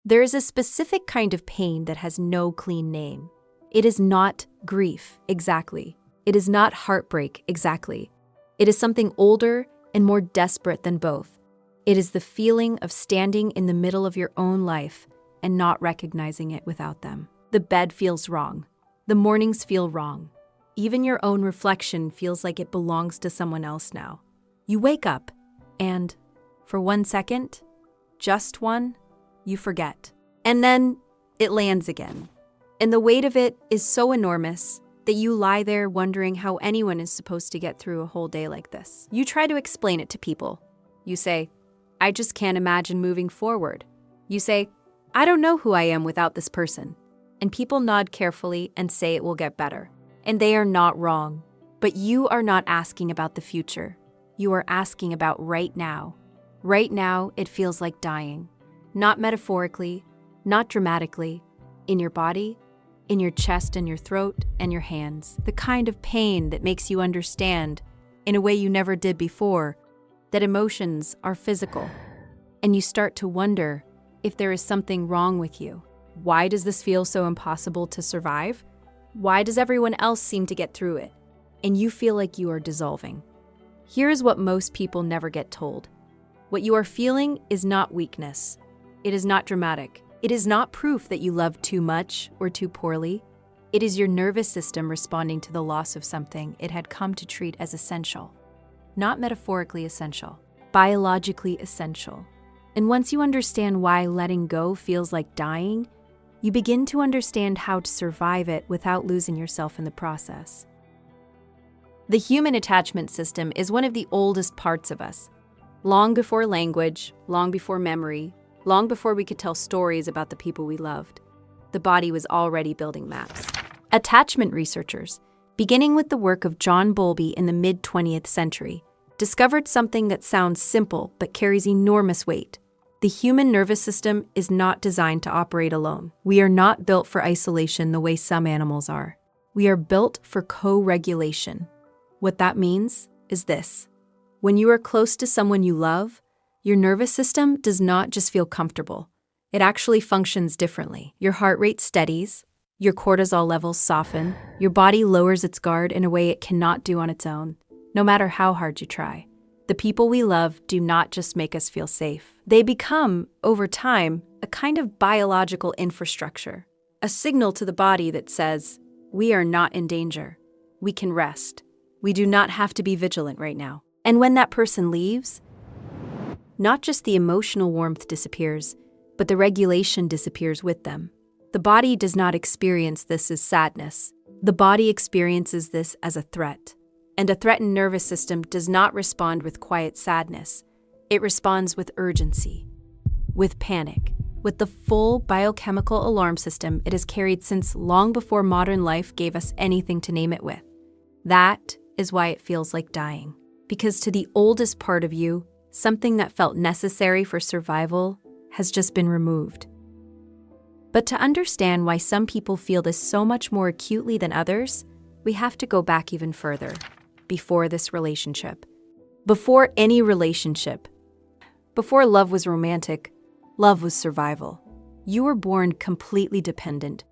There is a specific kind of pain that has no clean name. It is not grief, exactly. It is not heartbreak, exactly. It is something older and more desperate than both. It is the feeling of standing in the middle of your own life and not recognizing it without them. The bed feels wrong. The mornings feel wrong. Even your own reflection feels like it belongs to someone else now. You wake up and, for 1 second, just one, you forget. And then it lands again. And the weight of it is so enormous that you lie there wondering how anyone is supposed to get through a whole day like this. You try to explain it to people. You say, I just can't imagine moving forward. You say, I don't know who I am without this person. And people nod carefully and say it will get better. And they are not wrong. But you are not asking about the future. You are asking about right now. Right now, it feels like dying. Not metaphorically, not dramatically. In your body, in your chest and your throat and your hands. The kind of pain that makes you understand, in a way you never did before, that emotions are physical. And you start to wonder if there is something wrong with you. Why does this feel so impossible to survive? Why does everyone else seem to get through it? And you feel like you are dissolving. Here is what most people never get told. What you are feeling is not weakness. It is not dramatic. It is not proof that you love too much or too poorly. It is your nervous system responding to the loss of something it had come to treat as essential. Not metaphorically essential, biologically essential. And once you understand why letting go feels like dying, you begin to understand how to survive it without losing yourself in the process. The human attachment system is one of the oldest parts of us. Long before language, long before memory, long before we could tell stories about the people we loved, the body was already building maps. Attachment researchers, beginning with the work of John Bowlby in the mid-20th century, discovered something that sounds simple but carries enormous weight. The human nervous system is not designed to operate alone. We are not built for isolation the way some animals are. We are built for co-regulation. What that means is this. When you are close to someone you love, your nervous system does not just feel comfortable. It actually functions differently. Your heart rate steadies, your cortisol levels soften, your body lowers its guard in a way it cannot do on its own, no matter how hard you try. The people we love do not just make us feel safe. They become, over time, a kind of biological infrastructure, a signal to the body that says, we are not in danger. We can rest. We do not have to be vigilant right now. And when that person leaves, not just the emotional warmth disappears, but the regulation disappears with them. The body does not experience this as sadness. The body experiences this as a threat. And a threatened nervous system does not respond with quiet sadness. It responds with urgency, with panic, with the full biochemical alarm system it has carried since long before modern life gave us anything to name it with. That is why it feels like dying. Because to the oldest part of you, something that felt necessary for survival has just been removed. But to understand why some people feel this so much more acutely than others, we have to go back even further, before this relationship. Before any relationship. Before love was romantic, love was survival. You were born completely dependent,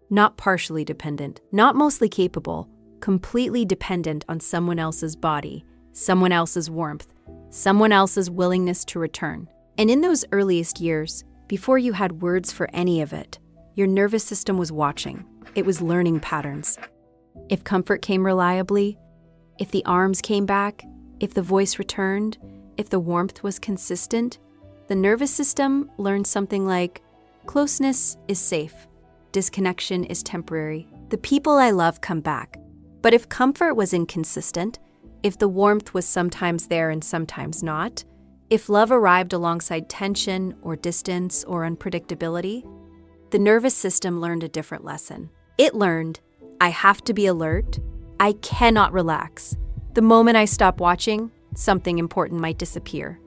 not partially dependent, not mostly capable, completely dependent on someone else's body, someone else's warmth, someone else's willingness to return. And in those earliest years, before you had words for any of it, your nervous system was watching. It was learning patterns. If comfort came reliably, if the arms came back, if the voice returned, if the warmth was consistent, the nervous system learned something like, closeness is safe, disconnection is temporary, the people I love come back. But if comfort was inconsistent, if the warmth was sometimes there and sometimes not, if love arrived alongside tension or distance or unpredictability, the nervous system learned a different lesson. It learned, I have to be alert, I cannot relax. The moment I stop watching, something important might disappear.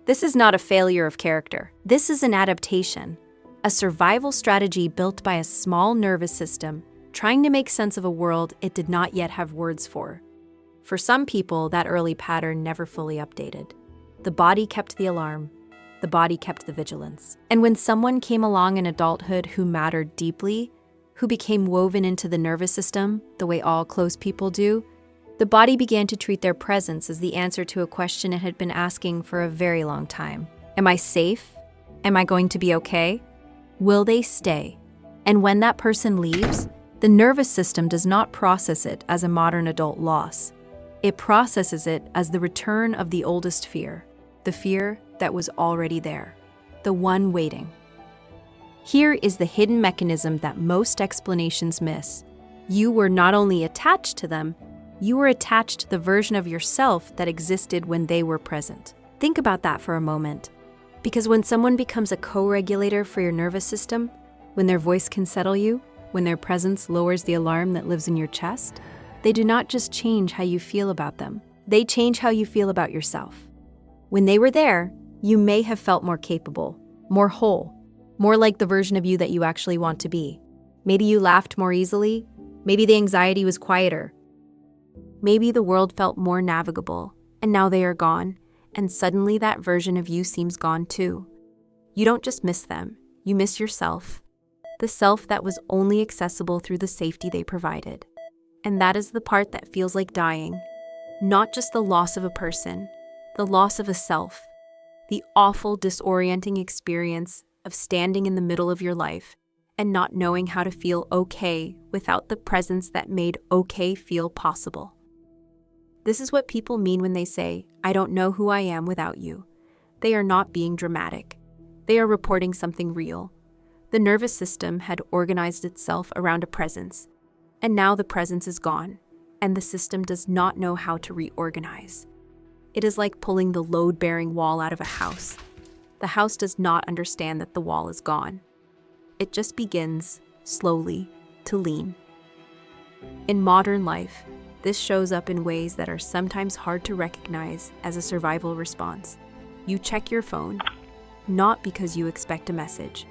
This is not a failure of character. This is an adaptation, a survival strategy built by a small nervous system trying to make sense of a world it did not yet have words for. For some people, that early pattern never fully updated. The body kept the alarm, the body kept the vigilance. And when someone came along in adulthood who mattered deeply, who became woven into the nervous system the way all close people do, the body began to treat their presence as the answer to a question it had been asking for a very long time. Am I safe? Am I going to be okay? Will they stay? And when that person leaves, the nervous system does not process it as a modern adult loss. It processes it as the return of the oldest fear, the fear that was already there, the one waiting. Here is the hidden mechanism that most explanations miss. You were not only attached to them, you were attached to the version of yourself that existed when they were present. Think about that for a moment. Because when someone becomes a co-regulator for your nervous system, when their voice can settle you, when their presence lowers the alarm that lives in your chest, they do not just change how you feel about them. They change how you feel about yourself. When they were there, you may have felt more capable, more whole, more like the version of you that you actually want to be. Maybe you laughed more easily. Maybe the anxiety was quieter. Maybe the world felt more navigable, and now they are gone, and suddenly that version of you seems gone too. You don't just miss them, you miss yourself, the self that was only accessible through the safety they provided. And that is the part that feels like dying, not just the loss of a person, the loss of a self, the awful, disorienting experience of standing in the middle of your life and not knowing how to feel okay without the presence that made okay feel possible. This is what people mean when they say, I don't know who I am without you. They are not being dramatic. They are reporting something real. The nervous system had organized itself around a presence, and now the presence is gone, and the system does not know how to reorganize. It is like pulling the load-bearing wall out of a house. The house does not understand that the wall is gone. It just begins, slowly, to lean. In modern life, this shows up in ways that are sometimes hard to recognize as a survival response. You check your phone, not because you expect a message,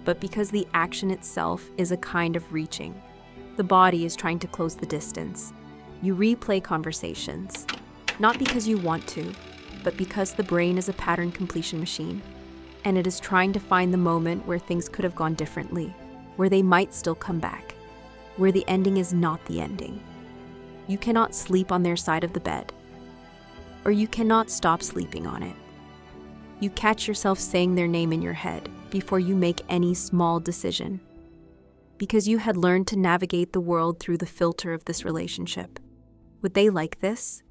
but because the action itself is a kind of reaching. The body is trying to close the distance. You replay conversations, not because you want to, but because the brain is a pattern completion machine, and it is trying to find the moment where things could have gone differently, where they might still come back, where the ending is not the ending. You cannot sleep on their side of the bed, or you cannot stop sleeping on it. You catch yourself saying their name in your head before you make any small decision, because you had learned to navigate the world through the filter of this relationship. Would they like this?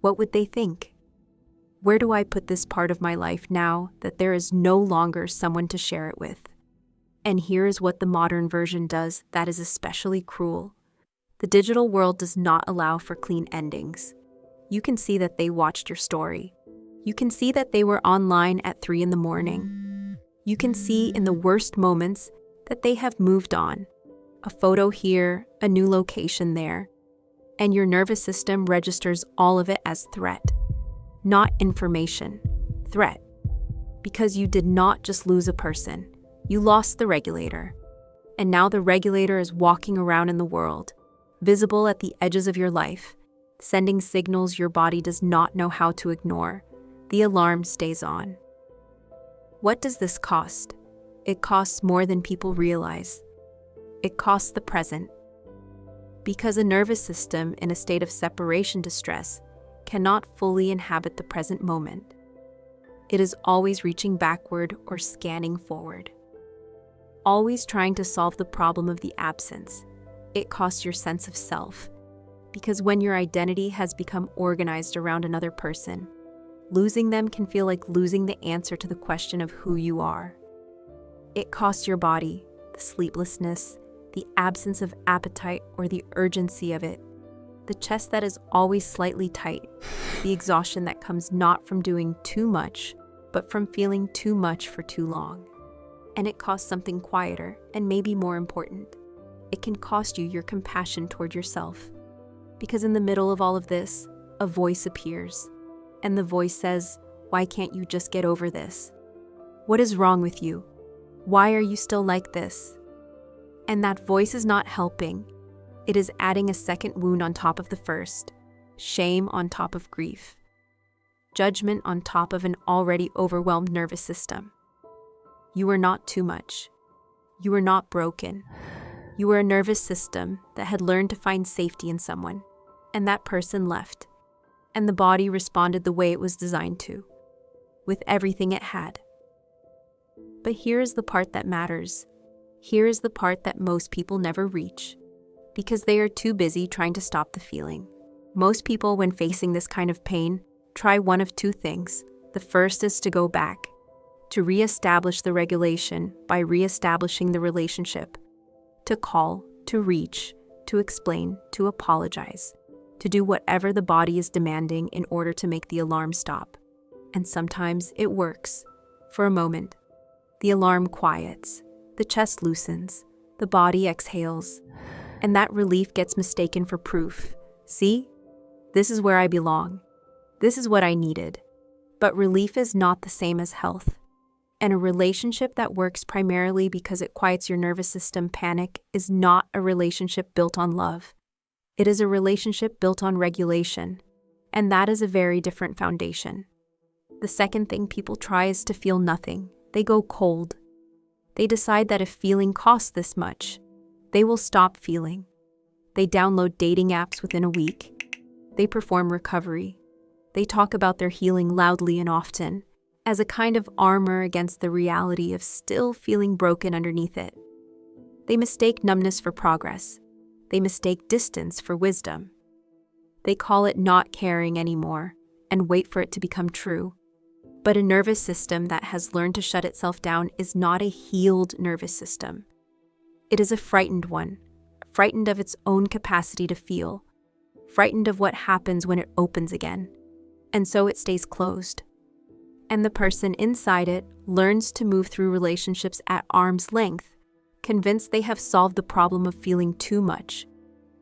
What would they think? Where do I put this part of my life now that there is no longer someone to share it with? And here is what the modern version does that is especially cruel. The digital world does not allow for clean endings. You can see that they watched your story. You can see that they were online at 3 a.m. You can see in the worst moments that they have moved on. A photo here, a new location there. And your nervous system registers all of it as threat. Not information, threat. Because you did not just lose a person, you lost the regulator. And now the regulator is walking around in the world, visible at the edges of your life, sending signals your body does not know how to ignore. The alarm stays on. What does this cost? It costs more than people realize. It costs the present. Because a nervous system in a state of separation distress cannot fully inhabit the present moment. It is always reaching backward or scanning forward. Always trying to solve the problem of the absence. It costs your sense of self. Because when your identity has become organized around another person, losing them can feel like losing the answer to the question of who you are. It costs your body, the sleeplessness, the absence of appetite or the urgency of it, the chest that is always slightly tight, the exhaustion that comes not from doing too much, but from feeling too much for too long. And it costs something quieter and maybe more important. It can cost you your compassion toward yourself. Because in the middle of all of this, a voice appears. And the voice says, why can't you just get over this? What is wrong with you? Why are you still like this? And that voice is not helping. It is adding a second wound on top of the first, shame on top of grief. judgment on top of an already overwhelmed nervous system. You are not too much. You are not broken. You were a nervous system that had learned to find safety in someone, and that person left, and the body responded the way it was designed to, with everything it had. But here is the part that matters. Here is the part that most people never reach, because they are too busy trying to stop the feeling. Most people, when facing this kind of pain, try one of two things. The first is to go back, to reestablish the regulation by reestablishing the relationship, to call, to reach, to explain, to apologize, to do whatever the body is demanding in order to make the alarm stop. And sometimes it works. For a moment, the alarm quiets, the chest loosens, the body exhales, and that relief gets mistaken for proof. See? This is where I belong. This is what I needed. But relief is not the same as health. And a relationship that works primarily because it quiets your nervous system panic is not a relationship built on love. It is a relationship built on regulation. And that is a very different foundation. The second thing people try is to feel nothing. They go cold. They decide that if feeling costs this much, they will stop feeling. They download dating apps within a week. They perform recovery. They talk about their healing loudly and often, as a kind of armor against the reality of still feeling broken underneath it. They mistake numbness for progress. They mistake distance for wisdom. They call it not caring anymore and wait for it to become true. But a nervous system that has learned to shut itself down is not a healed nervous system. It is a frightened one, frightened of its own capacity to feel, frightened of what happens when it opens again, and so it stays closed. And the person inside it learns to move through relationships at arm's length, convinced they have solved the problem of feeling too much,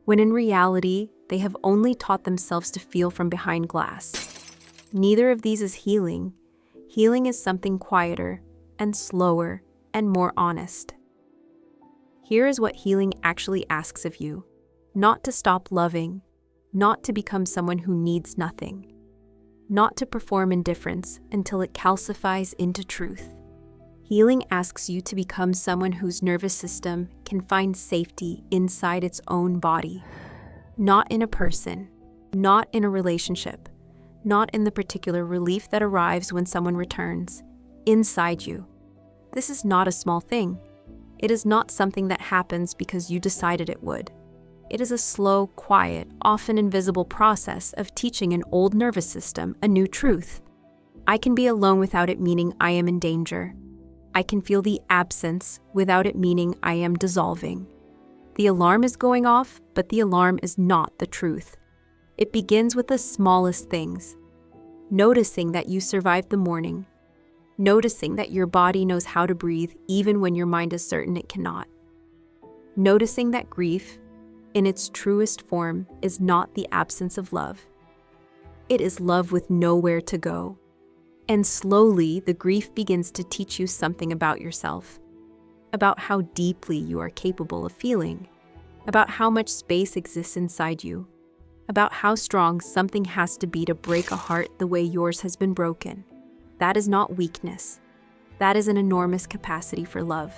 when in reality, they have only taught themselves to feel from behind glass. Neither of these is healing. Healing is something quieter and slower and more honest. Here is what healing actually asks of you: not to stop loving, not to become someone who needs nothing, not to perform indifference until it calcifies into truth. Healing asks you to become someone whose nervous system can find safety inside its own body, not in a person, not in a relationship, not in the particular relief that arrives when someone returns, inside you. This is not a small thing. It is not something that happens because you decided it would. It is a slow, quiet, often invisible process of teaching an old nervous system a new truth. I can be alone without it meaning I am in danger. I can feel the absence without it meaning I am dissolving. The alarm is going off, but the alarm is not the truth. It begins with the smallest things. Noticing that you survived the morning. Noticing that your body knows how to breathe even when your mind is certain it cannot. Noticing that grief, in its truest form, is not the absence of love. It is love with nowhere to go. And slowly, the grief begins to teach you something about yourself, about how deeply you are capable of feeling, about how much space exists inside you, about how strong something has to be to break a heart the way yours has been broken. That is not weakness. That is an enormous capacity for love.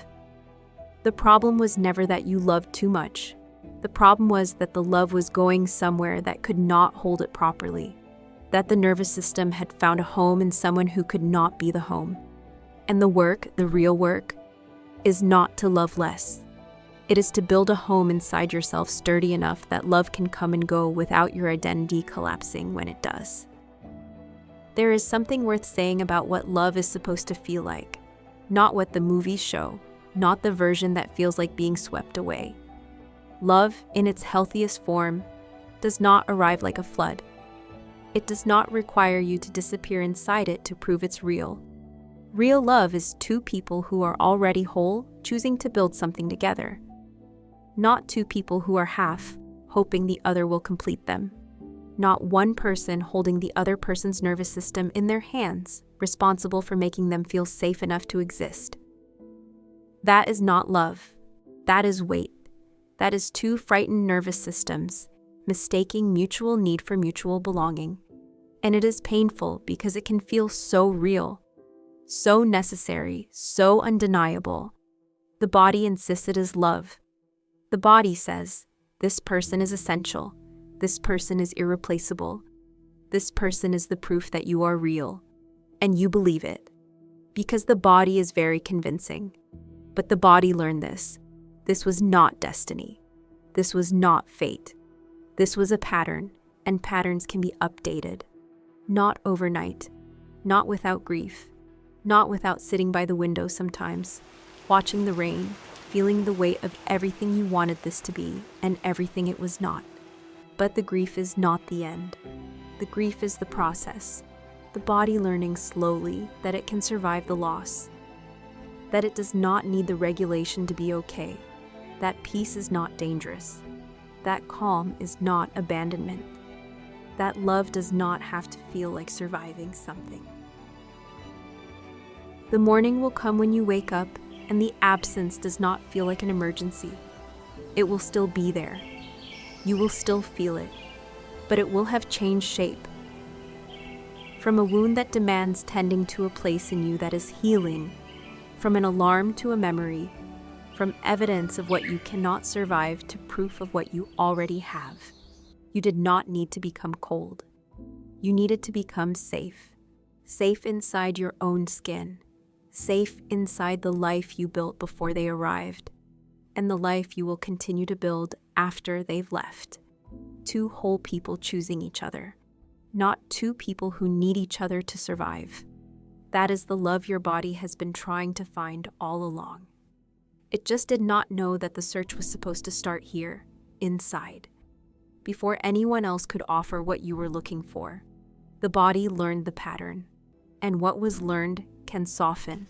The problem was never that you loved too much. The problem was that the love was going somewhere that could not hold it properly, that the nervous system had found a home in someone who could not be the home. And the work, the real work, is not to love less. It is to build a home inside yourself sturdy enough that love can come and go without your identity collapsing when it does. There is something worth saying about what love is supposed to feel like, not what the movies show, not the version that feels like being swept away. Love, in its healthiest form, does not arrive like a flood. It does not require you to disappear inside it to prove it's real. Real love is two people who are already whole choosing to build something together. Not two people who are half, hoping the other will complete them. Not one person holding the other person's nervous system in their hands, responsible for making them feel safe enough to exist. That is not love. That is weight. That is two frightened nervous systems, mistaking mutual need for mutual belonging. And it is painful because it can feel so real, so necessary, so undeniable. The body insists it is love. The body says, this person is essential. This person is irreplaceable. This person is the proof that you are real. And you believe it. Because the body is very convincing. But the body learned this. This was not destiny. This was not fate. This was a pattern, and patterns can be updated. Not overnight. Not without grief. Not without sitting by the window sometimes, watching the rain, feeling the weight of everything you wanted this to be and everything it was not. But the grief is not the end. The grief is the process. The body learning slowly that it can survive the loss. That it does not need the regulation to be okay. That peace is not dangerous. That calm is not abandonment. That love does not have to feel like surviving something. The morning will come when you wake up and the absence does not feel like an emergency. It will still be there. You will still feel it, but it will have changed shape. From a wound that demands tending to a place in you that is healing, from an alarm to a memory, from evidence of what you cannot survive to proof of what you already have. You did not need to become cold. You needed to become safe. Safe inside your own skin. Safe inside the life you built before they arrived, and the life you will continue to build after they've left. Two whole people choosing each other, not two people who need each other to survive. That is the love your body has been trying to find all along. It just did not know that the search was supposed to start here, inside. Before anyone else could offer what you were looking for, the body learned the pattern, and what was learned can soften,